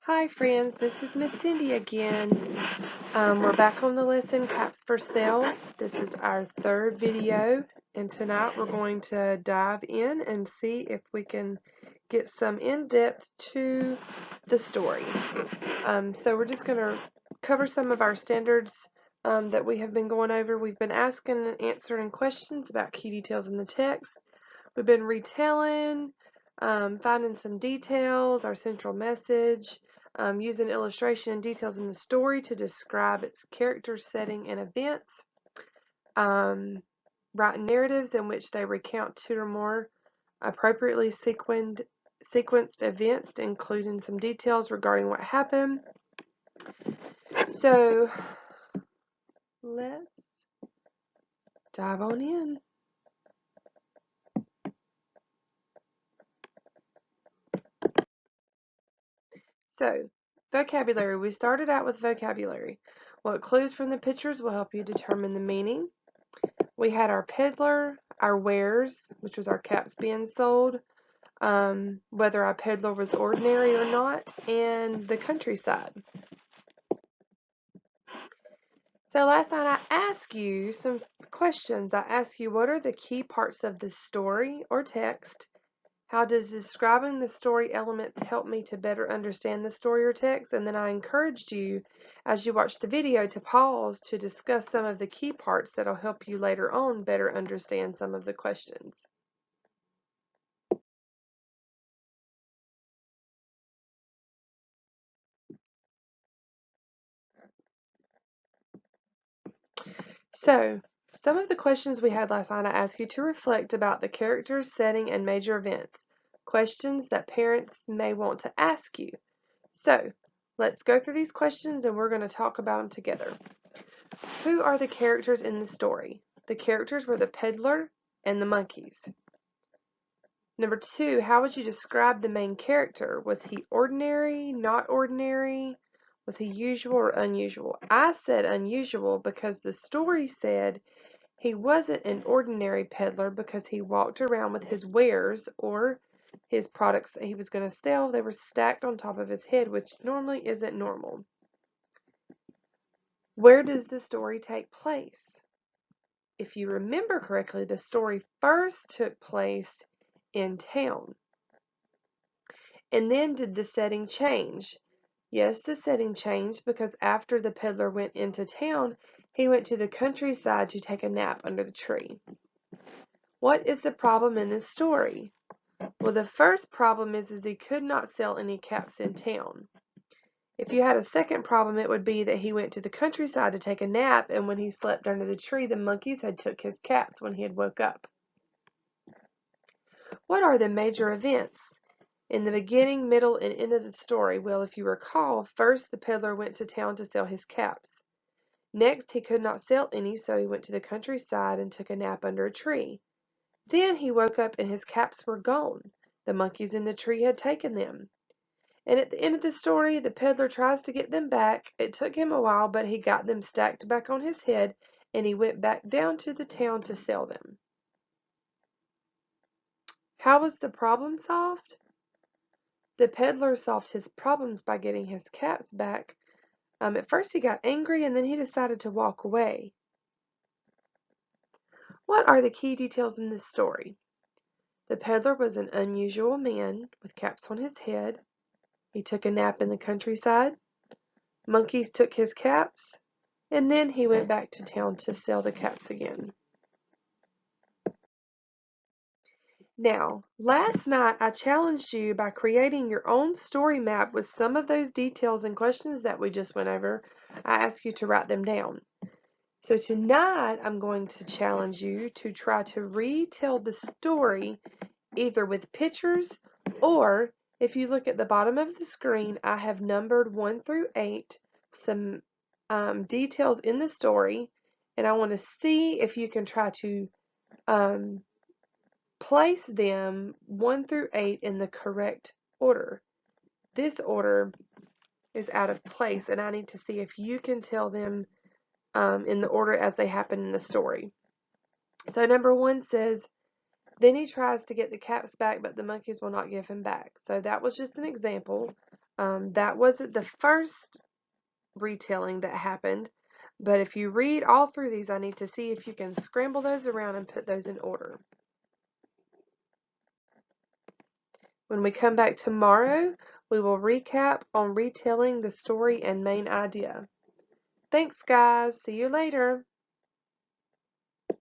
Hi friends, this is Miss Cindy again. We're back on the lesson Caps for Sale. This is our third video, and tonight we're going to dive in and see if we can get some in-depth to the story. So we're just going to cover some of our standards that we have been going over. We've been asking and answering questions about key details in the text. We've been retelling, finding some details, our central message, using illustration and details in the story to describe its character, setting, and events, writing narratives in which they recount two or more appropriately sequenced events, including some details regarding what happened. So let's dive on in. So, vocabulary. We started out with vocabulary. What clues from the pictures will help you determine the meaning. We had our peddler, our wares, which was our caps being sold, whether our peddler was ordinary or not, and the countryside. So last night I asked you some questions. I asked you, what are the key parts of the story or text? How does describing the story elements help me to better understand the story or text? And then I encouraged you, as you watch the video, to pause to discuss some of the key parts that will help you later on better understand some of the questions. So, some of the questions we had last night, I asked you to reflect about the characters, setting, and major events. Questions that parents may want to ask you. So, let's go through these questions and we're going to talk about them together. Who are the characters in the story? The characters were the peddler and the monkeys. Number 2, how would you describe the main character? Was he ordinary, not ordinary? Was he usual or unusual? I said unusual because the story said he wasn't an ordinary peddler because he walked around with his wares or his products that he was going to sell. They were stacked on top of his head, which normally isn't normal. Where does the story take place? If you remember correctly, the story first took place in town. And then did the setting change? Yes, the setting changed because after the peddler went into town, he went to the countryside to take a nap under the tree. What is the problem in this story? Well, the first problem is he could not sell any caps in town. If you had a second problem, it would be that he went to the countryside to take a nap, and when he slept under the tree, the monkeys had took his caps when he had woke up. What are the major events? In the beginning, middle, and end of the story, well, if you recall, first the peddler went to town to sell his caps. Next, he could not sell any, so he went to the countryside and took a nap under a tree. Then he woke up and his caps were gone. The monkeys in the tree had taken them. And at the end of the story, the peddler tries to get them back. It took him a while, but he got them stacked back on his head, and he went back down to the town to sell them. How was the problem solved? The peddler solved his problems by getting his caps back. At first he got angry, and then he decided to walk away. What are the key details in this story? The peddler was an unusual man with caps on his head. He took a nap in the countryside. Monkeys took his caps, and then he went back to town to sell the caps again. Now, last night I challenged you by creating your own story map with some of those details and questions that we just went over. I asked you to write them down. So tonight I'm going to challenge you to try to retell the story either with pictures, or if you look at the bottom of the screen, I have numbered 1 through 8 some details in the story, and I want to see if you can try to place them 1 through 8 in the correct order. This order is out of place, and I need to see if you can tell them in the order as they happen in the story. So number 1 says, then he tries to get the caps back, but the monkeys will not give him back. So that was just an example That wasn't the first retelling that happened, but if you read all through these, I need to see if you can scramble those around and put those in order. When we come back tomorrow, we will recap on retelling the story and main idea. Thanks, guys. See you later.